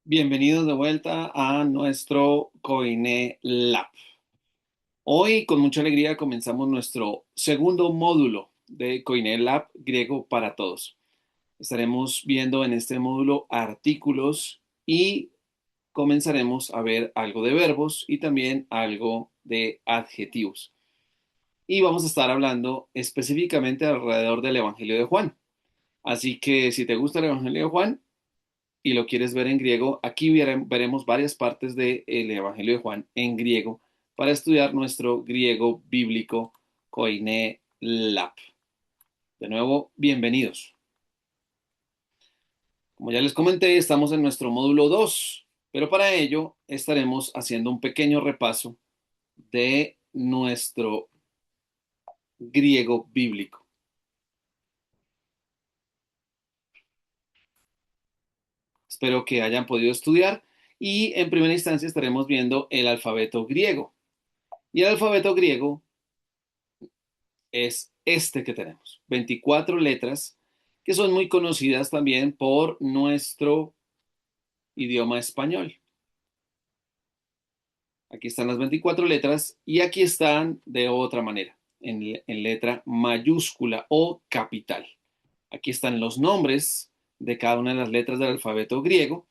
Bienvenidos de vuelta a nuestro Coine Lab. Hoy, con mucha alegría, comenzamos nuestro segundo módulo de Coine Lab griego para todos. Estaremos viendo en este módulo artículos y comenzaremos a ver algo de verbos y también algo de adjetivos. Y vamos a estar hablando específicamente alrededor del Evangelio de Juan. Así que si te gusta el Evangelio de Juan, y lo quieres ver en griego, aquí veremos varias partes del Evangelio de Juan en griego para estudiar nuestro griego bíblico Koine Lab. De nuevo, bienvenidos. Como ya les comenté, estamos en nuestro módulo 2, pero para ello estaremos haciendo un pequeño repaso de nuestro griego bíblico. Espero que hayan podido estudiar y en primera instancia estaremos viendo el alfabeto griego. Y el alfabeto griego es este que tenemos, 24 letras que son muy conocidas también por nuestro idioma español. Aquí están las 24 letras y aquí están de otra manera, en letra mayúscula o capital. Aquí están los nombres de cada una de las letras del alfabeto griego,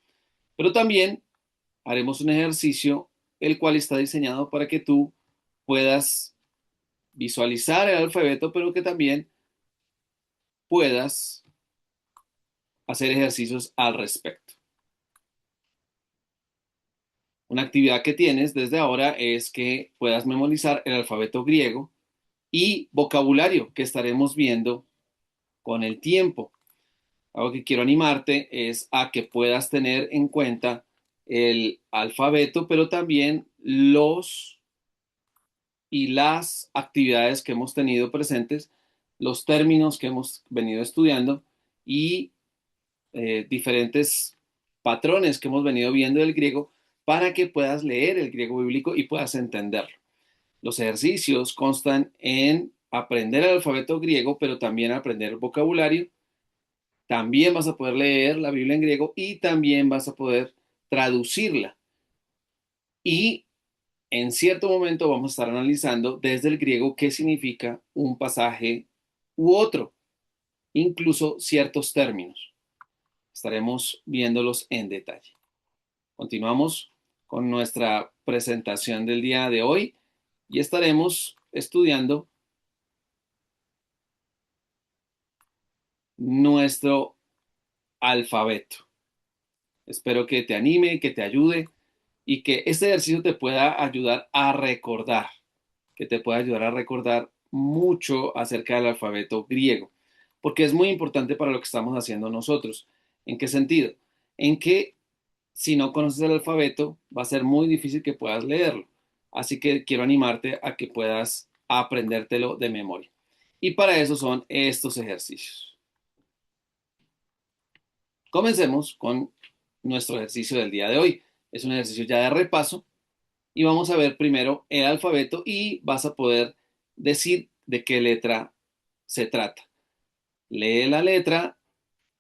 pero también haremos un ejercicio el cual está diseñado para que tú puedas visualizar el alfabeto, pero que también puedas hacer ejercicios al respecto. Una actividad que tienes desde ahora es que puedas memorizar el alfabeto griego y vocabulario que estaremos viendo con el tiempo. Algo que quiero animarte es a que puedas tener en cuenta el alfabeto, pero también los y las actividades que hemos tenido presentes, los términos que hemos venido estudiando y diferentes patrones que hemos venido viendo del griego para que puedas leer el griego bíblico y puedas entenderlo. Los ejercicios constan en aprender el alfabeto griego, pero también aprender el vocabulario. También vas a poder leer la Biblia en griego y también vas a poder traducirla. Y en cierto momento vamos a estar analizando desde el griego qué significa un pasaje u otro, incluso ciertos términos. Estaremos viéndolos en detalle. Continuamos con nuestra presentación del día de hoy y estaremos estudiando nuestro alfabeto. Espero que te anime, que te ayude y que este ejercicio te pueda ayudar a recordar, que te pueda ayudar a recordar mucho acerca del alfabeto griego, porque es muy importante para lo que estamos haciendo nosotros. ¿En qué sentido? En que si no conoces el alfabeto, va a ser muy difícil que puedas leerlo. Así que quiero animarte a que puedas aprendértelo de memoria. Y para eso son estos ejercicios. Comencemos con nuestro ejercicio del día de hoy. Es un ejercicio ya de repaso y vamos a ver primero el alfabeto y vas a poder decir de qué letra se trata. Lee la letra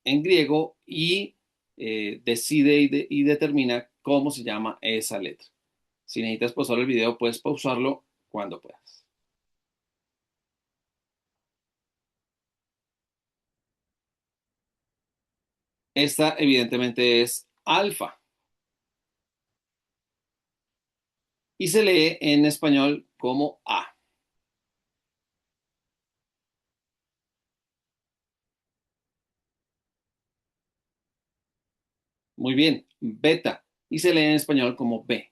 en griego y decide y determina cómo se llama esa letra. Si necesitas pausar el video, puedes pausarlo cuando puedas. Esta evidentemente es alfa y se lee en español como A. Muy bien, beta y se lee en español como B.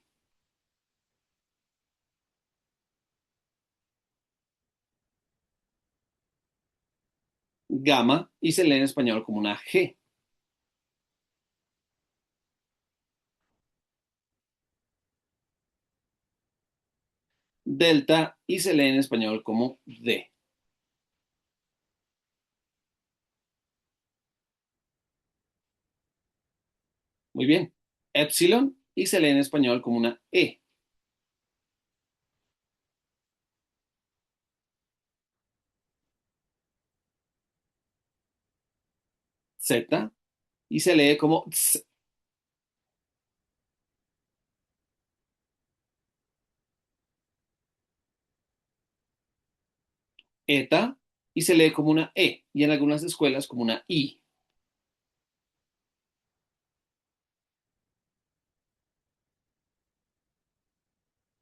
Gamma y se lee en español como una G. Delta y se lee en español como D. Muy bien. Epsilon y se lee en español como una E. Z y se lee como Z. Eta y se lee como una E y en algunas escuelas como una I.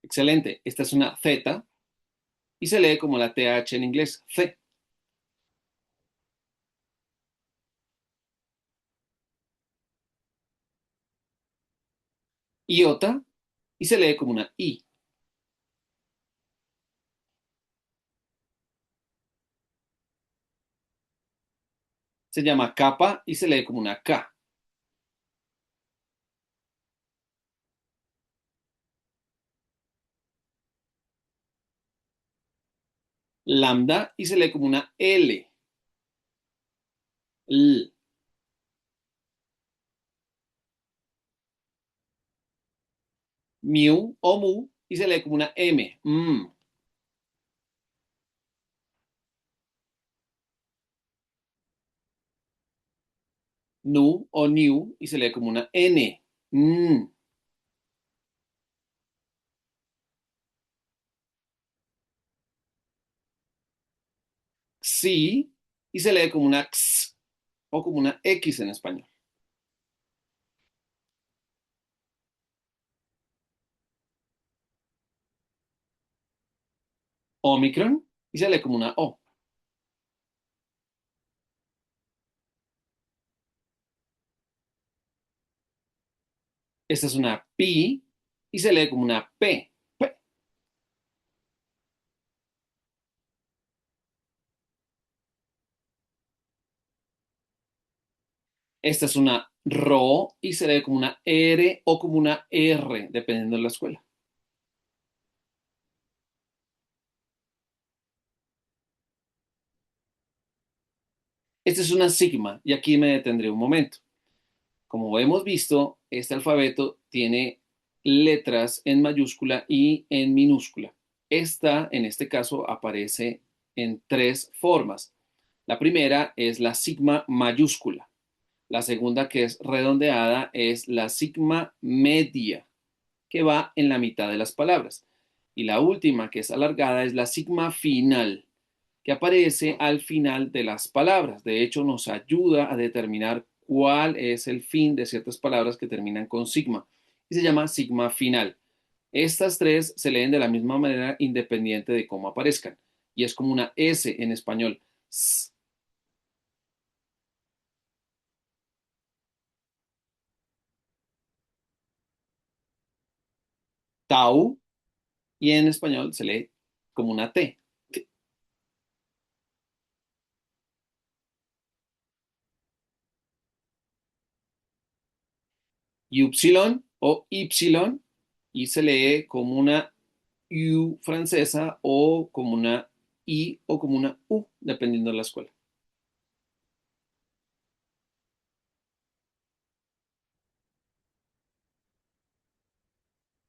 Excelente. Esta es una Z y se lee como la TH en inglés. Z. Iota y se lee como una I. Se llama kappa y se lee como una K. Lambda y se lee como una L. L. Mu o mu y se lee como una M. Nu o new y se lee como una N. Mm. Xi y se lee como una X o como una X en español. Omicron y se lee como una O. Esta es una Pi y se lee como una P. P. Esta es una Rho y se lee como una R o como una R, dependiendo de la escuela. Esta es una sigma y aquí me detendré un momento. Como hemos visto, este alfabeto tiene letras en mayúscula y en minúscula. Esta, en este caso, aparece en tres formas. La primera es la sigma mayúscula. La segunda, que es redondeada, es la sigma media, que va en la mitad de las palabras. Y la última, que es alargada, es la sigma final, que aparece al final de las palabras. De hecho, nos ayuda a determinar cuál es el fin de ciertas palabras que terminan con sigma y se llama sigma final. Estas tres se leen de la misma manera independiente de cómo aparezcan y es como una S en español. S, tau y en español se lee como una T. Y o Y y se lee como una U francesa o como una I o como una U, dependiendo de la escuela.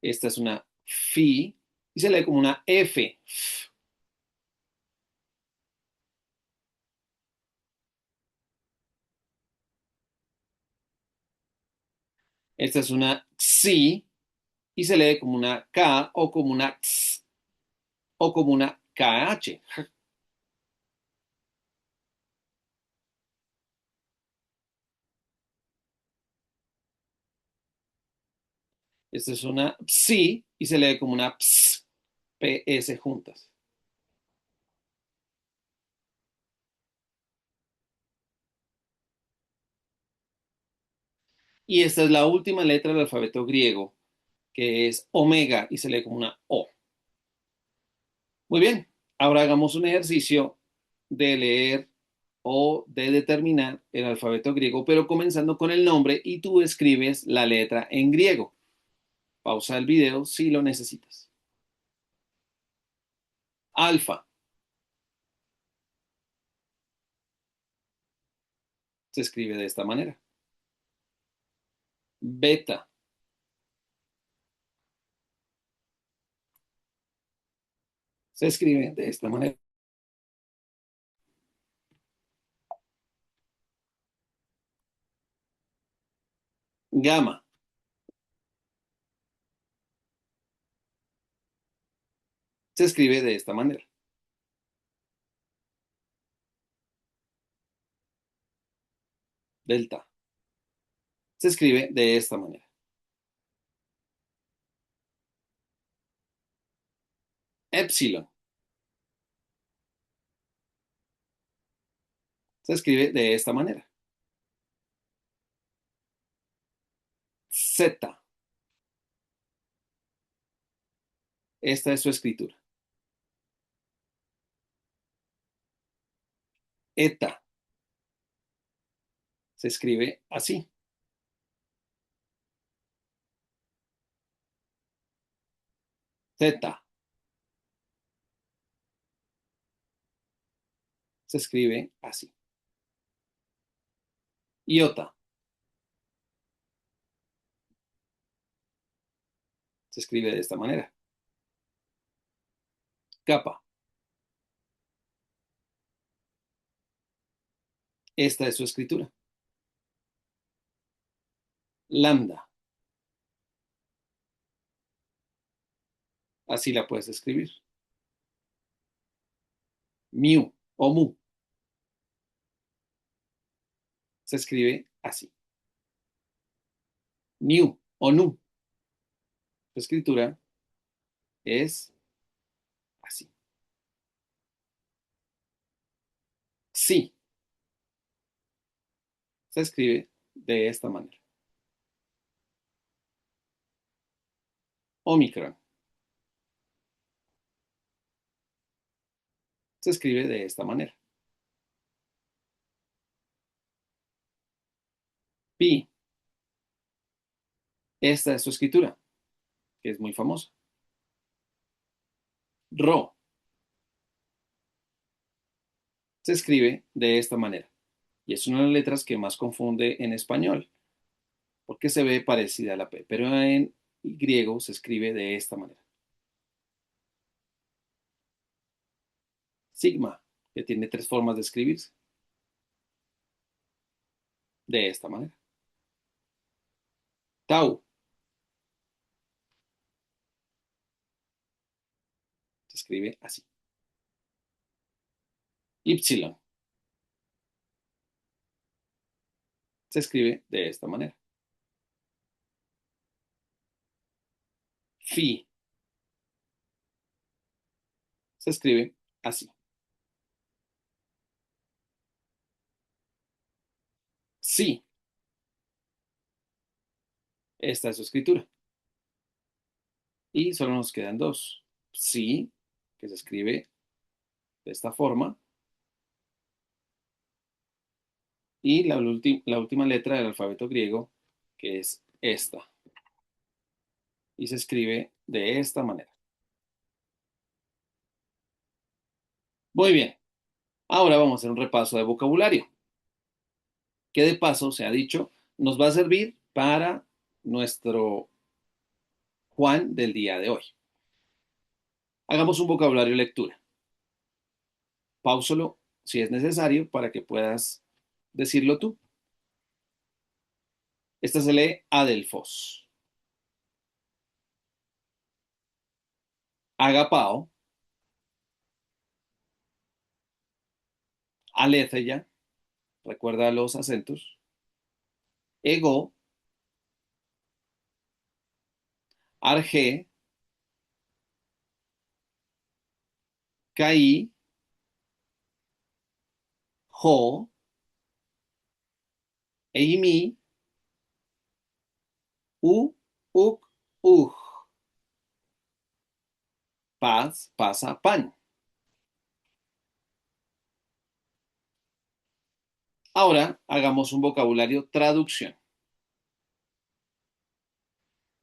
Esta es una Fi y se lee como una F. Esta es una Xi y se lee como una K o como una X o como una KH. Esta es una Psi y se lee como una Ps, PS juntas. Y esta es la última letra del alfabeto griego, que es omega y se lee como una O. Muy bien, ahora hagamos un ejercicio de leer o de determinar el alfabeto griego, pero comenzando con el nombre y tú escribes la letra en griego. Pausa el video si lo necesitas. Alfa se escribe de esta manera. Beta se escribe de esta manera. Gamma se escribe de esta manera. delta. Se escribe de esta manera. Epsilon. Se escribe de esta manera. Z. Esta es su escritura. Eta. Se escribe así. Z. Se escribe así. Iota. Se escribe de esta manera. Kappa. Esta es su escritura. Lambda. Así la puedes escribir. Mu o mu. Se escribe así. Nu o nu. Su escritura es así. Sí. Se escribe de esta manera. Omicron. Se escribe de esta manera. Pi. Esta es su escritura, que es muy famosa. Rho. Se escribe de esta manera. Y es una de las letras que más confunde en español, porque se ve parecida a la P, pero en griego se escribe de esta manera. Sigma, que tiene tres formas de escribirse. De esta manera. Tau. Se escribe así. Ypsilon. Se escribe de esta manera. Phi. Se escribe así. Psi. Esta es su escritura. Y solo nos quedan dos. Psi, que se escribe de esta forma. Y la última letra del alfabeto griego, que es esta. Y se escribe de esta manera. Muy bien. Ahora vamos a hacer un repaso de vocabulario, que de paso, se ha dicho, nos va a servir para nuestro Juan del día de hoy. Hagamos un vocabulario lectura. Páusalo si es necesario para que puedas decirlo tú. Esta se lee Adelfos. Agapao. Aletheia. Recuerda los acentos. Ego. Arge. Caí. Jo. Eimi. U. Uk. Uj. Paz. Pasa. Pan. Ahora hagamos un vocabulario traducción.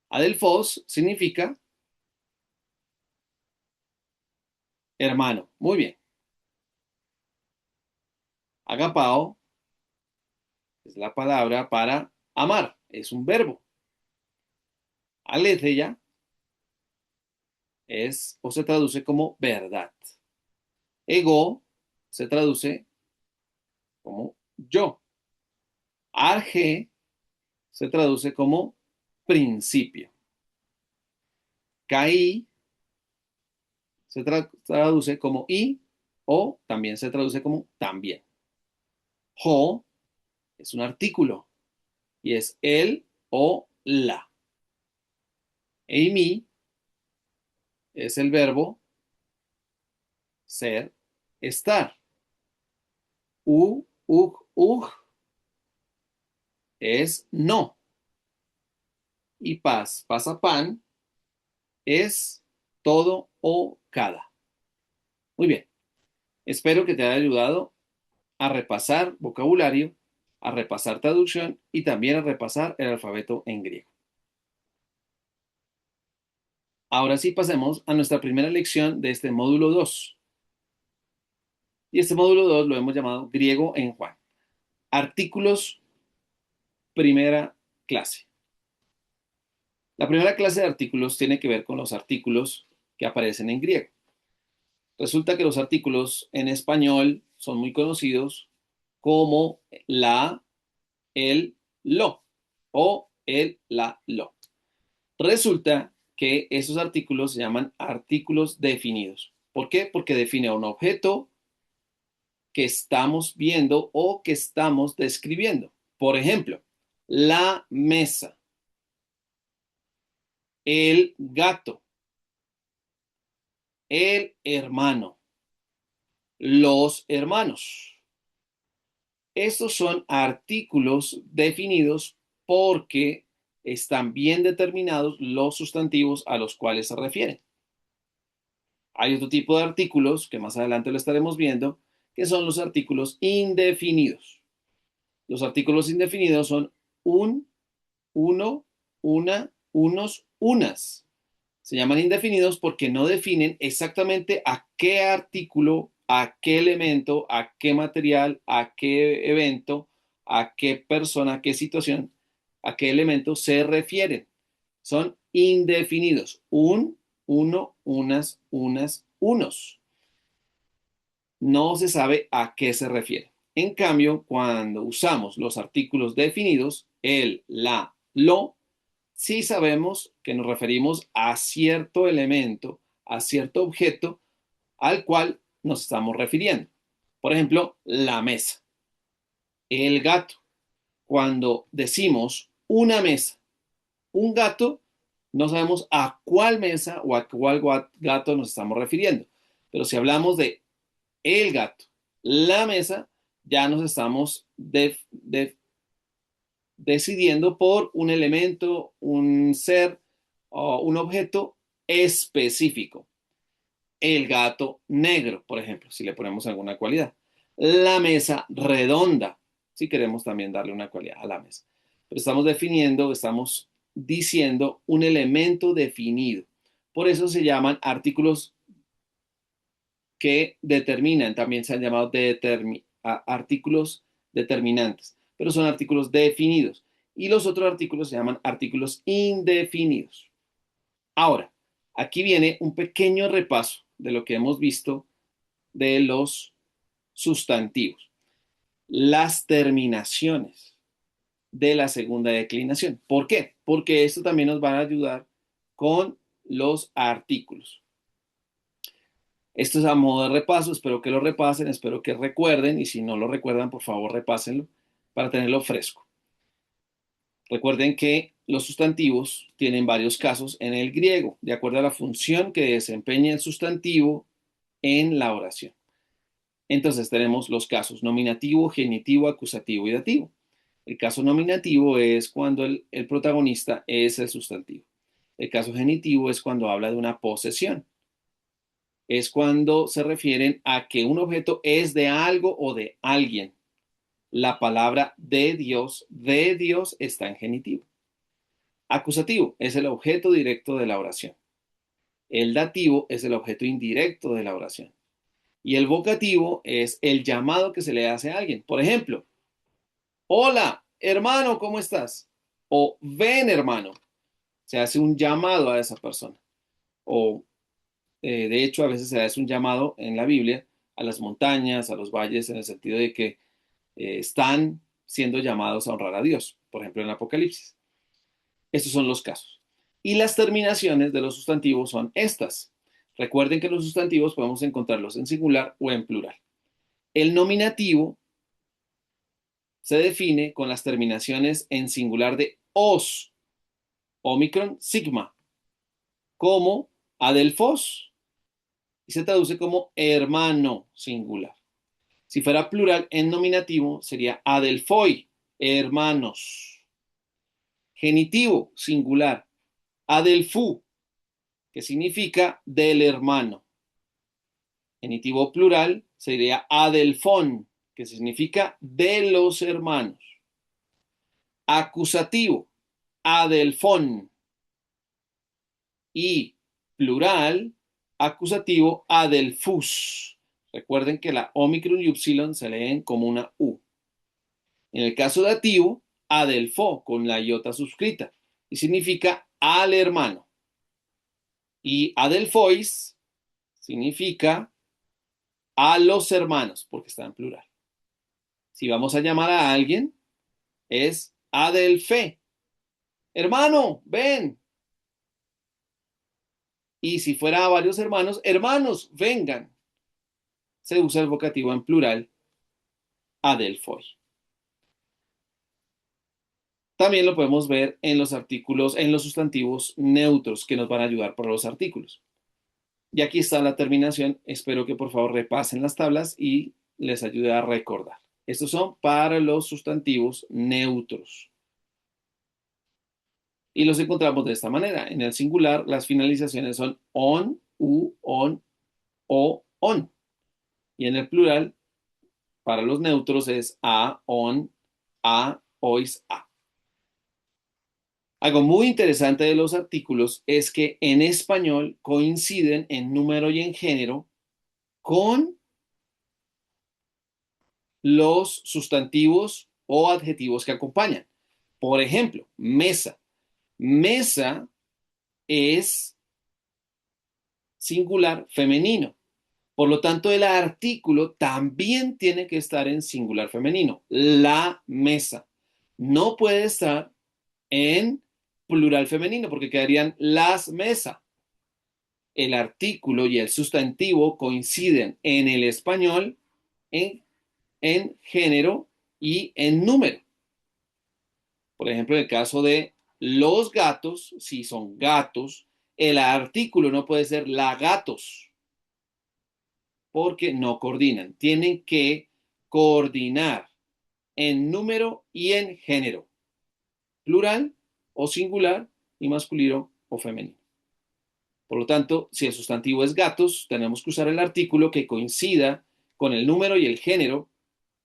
Adelfos significa hermano. Muy bien. Agapao es la palabra para amar. Es un verbo. Aletheia es o se traduce como verdad. Ego se traduce como yo. Arge se traduce como principio. Caí se traduce como y o también se traduce como también. Jo es un artículo y es el o la. Amy es el verbo ser, estar. Ug es no. Y pasa pan, es todo o cada. Muy bien. Espero que te haya ayudado a repasar vocabulario, a repasar traducción y también a repasar el alfabeto en griego. Ahora sí pasemos a nuestra primera lección de este módulo 2. Y este módulo 2 lo hemos llamado griego en Juan. Artículos, primera clase. La primera clase de artículos tiene que ver con los artículos que aparecen en griego. Resulta que los artículos en español son muy conocidos como la, el, lo o el, la, lo. Resulta que esos artículos se llaman artículos definidos. ¿Por qué? Porque define un objeto que estamos viendo o que estamos describiendo. Por ejemplo, la mesa, el gato, el hermano, los hermanos. Estos son artículos definidos porque están bien determinados los sustantivos a los cuales se refieren. Hay otro tipo de artículos, que más adelante lo estaremos viendo, que son los artículos indefinidos. Los artículos indefinidos son un, uno, una, unos, unas. Se llaman indefinidos porque no definen exactamente a qué artículo, a qué elemento, a qué material, a qué evento, a qué persona, a qué situación, a qué elemento se refieren. Son indefinidos. Un, uno, unas, unos. No se sabe a qué se refiere. En cambio, cuando usamos los artículos definidos, el, la, lo, sí sabemos que nos referimos a cierto elemento, a cierto objeto al cual nos estamos refiriendo. Por ejemplo, la mesa, el gato. Cuando decimos una mesa, un gato, no sabemos a cuál mesa o a cuál gato nos estamos refiriendo. Pero si hablamos de el gato, la mesa, ya nos estamos decidiendo por un elemento, un ser o un objeto específico. El gato negro, por ejemplo, si le ponemos alguna cualidad. La mesa redonda, si queremos también darle una cualidad a la mesa. Pero estamos definiendo, estamos diciendo un elemento definido. Por eso se llaman artículos que determinan, también se han llamado artículos determinantes, pero son artículos definidos. Y los otros artículos se llaman artículos indefinidos. Ahora, aquí viene un pequeño repaso de lo que hemos visto de los sustantivos. Las terminaciones de la segunda declinación. ¿Por qué? Porque esto también nos va a ayudar con los artículos. Esto es a modo de repaso, espero que lo repasen, espero que recuerden y si no lo recuerdan, por favor repásenlo para tenerlo fresco. Recuerden que los sustantivos tienen varios casos en el griego, de acuerdo a la función que desempeña el sustantivo en la oración. Entonces tenemos los casos nominativo, genitivo, acusativo y dativo. El caso nominativo es cuando el protagonista es el sustantivo. El caso genitivo es cuando habla de una posesión. Es cuando se refieren a que un objeto es de algo o de alguien. La palabra de Dios está en genitivo. Acusativo es el objeto directo de la oración. El dativo es el objeto indirecto de la oración. Y el vocativo es el llamado que se le hace a alguien. Por ejemplo, hola, hermano, ¿cómo estás? O ven, hermano. Se hace un llamado a esa persona. O, de hecho, a veces se hace un llamado en la Biblia a las montañas, a los valles, en el sentido de que están siendo llamados a honrar a Dios. Por ejemplo, en Apocalipsis. Estos son los casos. Y las terminaciones de los sustantivos son estas. Recuerden que los sustantivos podemos encontrarlos en singular o en plural. El nominativo se define con las terminaciones en singular de os, Omicron, sigma, como adelfos, y se traduce como hermano singular. Si fuera plural en nominativo, sería adelfoi, hermanos. Genitivo singular, adelfu, que significa del hermano. Genitivo plural sería adelfón, que significa de los hermanos. Acusativo, adelfón. Y plural, acusativo, adelfus. Recuerden que la omicron y upsilon se leen como una U. En el caso dativo, adelfo con la iota suscrita y significa al hermano. Y adelfois significa a los hermanos, porque está en plural. Si vamos a llamar a alguien, es adelfe. Hermano, ven. Y si fuera a varios hermanos, hermanos, vengan. Se usa el vocativo en plural, adelfoi. También lo podemos ver en los artículos, en los sustantivos neutros que nos van a ayudar para los artículos. Y aquí está la terminación. Espero que por favor repasen las tablas y les ayude a recordar. Estos son para los sustantivos neutros. Y los encontramos de esta manera. En el singular, las finalizaciones son on, u, on, o, on. Y en el plural, para los neutros es a, on, a, ois, a. Algo muy interesante de los artículos es que en español coinciden en número y en género con los sustantivos o adjetivos que acompañan. Por ejemplo, mesa. Mesa es singular femenino. Por lo tanto, el artículo también tiene que estar en singular femenino. La mesa. No puede estar en plural femenino porque quedarían las mesas. El artículo y el sustantivo coinciden en el español en género y en número. Por ejemplo, en el caso de los gatos, si son gatos, el artículo no puede ser la gatos porque no coordinan. Tienen que coordinar en número y en género, plural o singular y masculino o femenino. Por lo tanto, si el sustantivo es gatos, tenemos que usar el artículo que coincida con el número y el género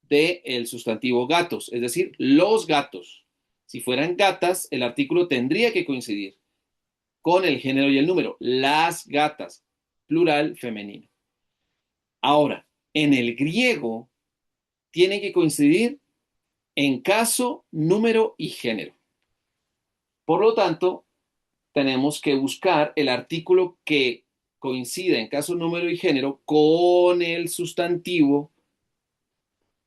del sustantivo gatos, es decir, los gatos. Si fueran gatas, el artículo tendría que coincidir con el género y el número, las gatas, plural femenino. Ahora, en el griego, tiene que coincidir en caso, número y género. Por lo tanto, tenemos que buscar el artículo que coincida en caso, número y género con el sustantivo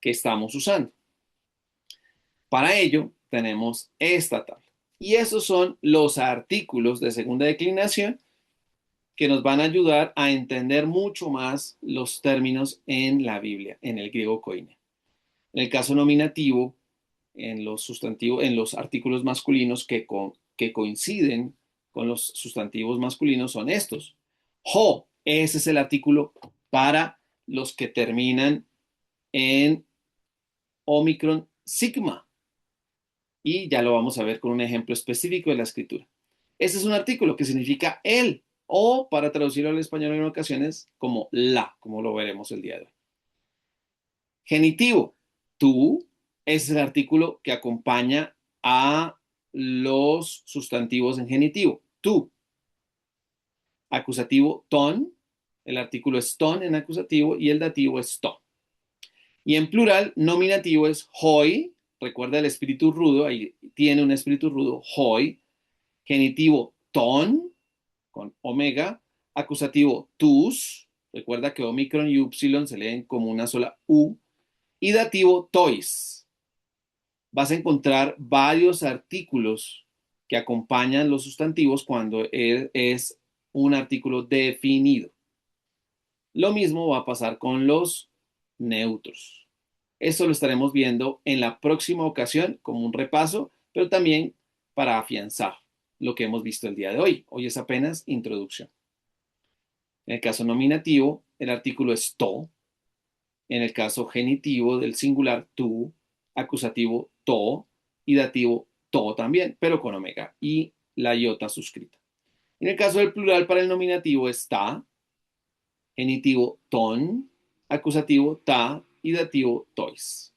que estamos usando. Para ello, tenemos esta tabla. Y esos son los artículos de segunda declinación que nos van a ayudar a entender mucho más los términos en la Biblia, en el griego koine. En el caso nominativo, en los sustantivos, en los artículos masculinos que coinciden con los sustantivos masculinos son estos. Ho, ese es el artículo para los que terminan en omicron sigma. Y ya lo vamos a ver con un ejemplo específico de la escritura. Este es un artículo que significa el, o para traducirlo al español en ocasiones como la, como lo veremos el día de hoy. Genitivo, tú, es el artículo que acompaña a los sustantivos en genitivo, tú. Acusativo, ton, el artículo es ton en acusativo y el dativo es to. Y en plural, nominativo es hoi, recuerda el espíritu rudo, ahí tiene un espíritu rudo, hoi. Genitivo, ton, con omega. Acusativo, tus, recuerda que omicron y upsilon se leen como una sola U. Y dativo, tois. Vas a encontrar varios artículos que acompañan los sustantivos cuando es un artículo definido. Lo mismo va a pasar con los neutros. Esto lo estaremos viendo en la próxima ocasión como un repaso, pero también para afianzar lo que hemos visto el día de hoy. Hoy es apenas introducción. En el caso nominativo, el artículo es to. En el caso genitivo del singular, tú. Acusativo, to. Y dativo, to también, pero con omega y la iota suscrita. En el caso del plural para el nominativo es ta. Genitivo, ton. Acusativo, ta. Y dativo, tois.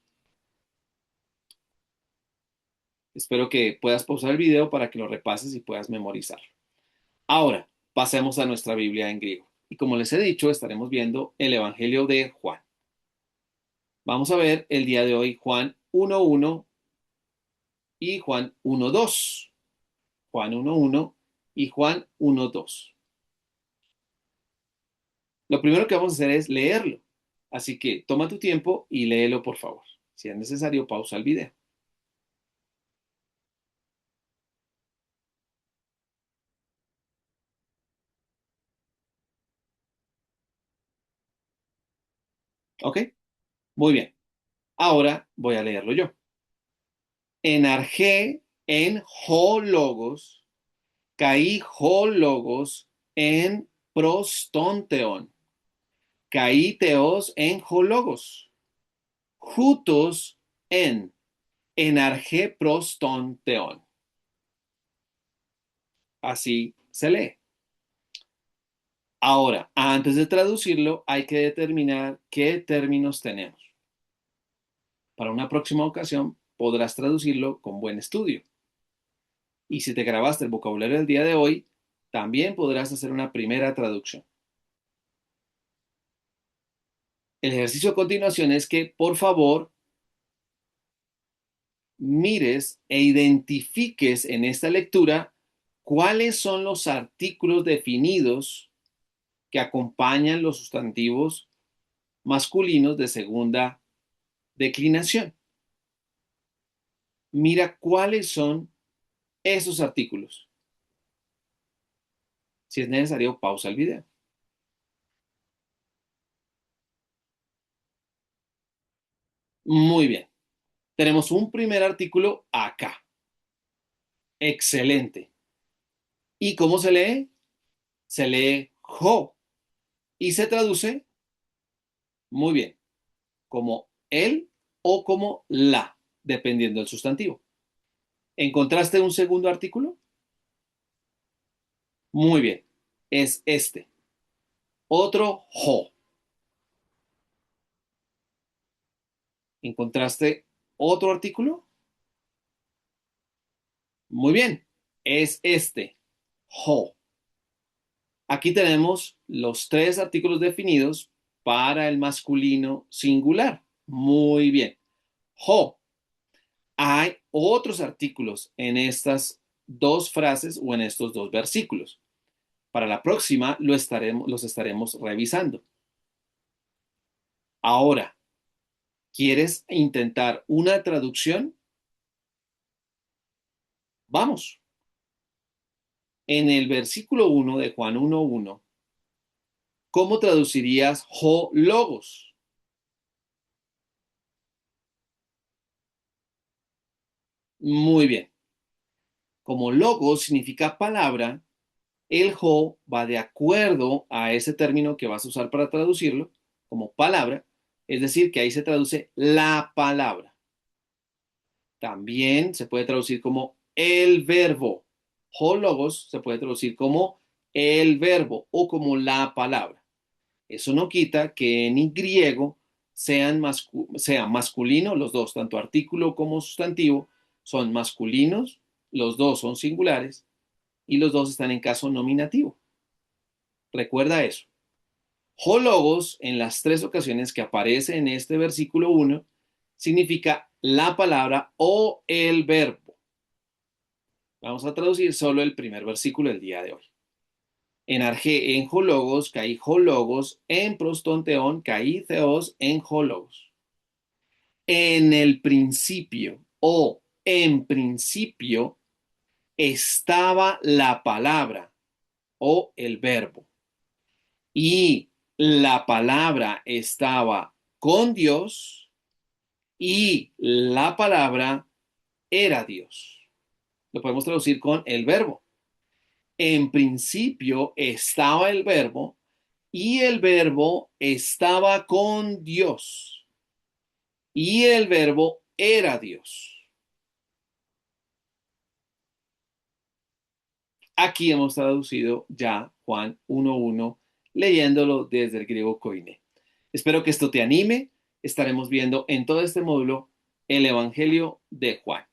Espero que puedas pausar el video para que lo repases y puedas memorizar. Ahora, pasemos a nuestra Biblia en griego. Y como les he dicho, estaremos viendo el Evangelio de Juan. Vamos a ver el día de hoy Juan 1:1 y Juan 1:2. Juan 1:1 y Juan 1:2. Lo primero que vamos a hacer es leerlo. Así que toma tu tiempo y léelo, por favor. Si es necesario, pausa el video. ¿Ok? Muy bien. Ahora voy a leerlo yo. En arge, en ho logos, caí ho logos en prostonteon. Caí teos en ho logos. Jutos en arge prostonteon. Así se lee. Ahora, antes de traducirlo, hay que determinar qué términos tenemos. Para una próxima ocasión, podrás traducirlo con buen estudio. Y si te grabaste el vocabulario del día de hoy, también podrás hacer una primera traducción. El ejercicio a continuación es que, por favor, mires e identifiques en esta lectura cuáles son los artículos definidos que acompañan los sustantivos masculinos de segunda declinación. Mira cuáles son esos artículos. Si es necesario, pausa el video. Muy bien. Tenemos un primer artículo acá. Excelente. ¿Y cómo se lee? Se lee jo y se traduce muy bien como el o como la, dependiendo del sustantivo. ¿Encontraste un segundo artículo? Muy bien. Es este. Otro jo. ¿Encontraste otro artículo? Muy bien. Es este. Jo. Aquí tenemos los tres artículos definidos para el masculino singular. Muy bien. Jo. Hay otros artículos en estas dos frases o en estos dos versículos. Para la próxima los estaremos revisando. Ahora, ¿quieres intentar una traducción? Vamos. En el versículo 1 de Juan 1:1, ¿cómo traducirías ho logos? Muy bien. Como logos significa palabra, el ho va de acuerdo a ese término que vas a usar para traducirlo como palabra, es decir, que ahí se traduce la palabra. También se puede traducir como el verbo. Ho logos se puede traducir como el verbo o como la palabra. Eso no quita que en griego sea masculino, los dos, tanto artículo como sustantivo, son masculinos, los dos son singulares y los dos están en caso nominativo. Recuerda eso. Hologos, en las tres ocasiones que aparece en este versículo 1, significa la palabra o el verbo. Vamos a traducir solo el primer versículo del día de hoy. En arge en hologos, caí hologos, en prostonteón, caí theos en hologos. En el principio o en principio estaba la palabra o el verbo. Y la palabra estaba con Dios y la palabra era Dios. Lo podemos traducir con el verbo. En principio estaba el verbo y el verbo estaba con Dios y el verbo era Dios. Aquí hemos traducido ya Juan 1:1, leyéndolo desde el griego koine. Espero que esto te anime. Estaremos viendo en todo este módulo el Evangelio de Juan.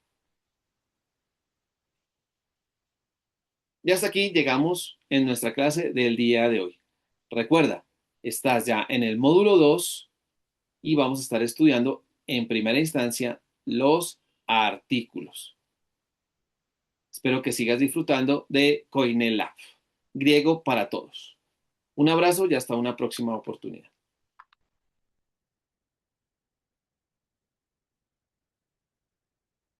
Y hasta aquí llegamos en nuestra clase del día de hoy. Recuerda, estás ya en el módulo 2 y vamos a estar estudiando en primera instancia los artículos. Espero que sigas disfrutando de Koine Lab, griego para todos. Un abrazo y hasta una próxima oportunidad.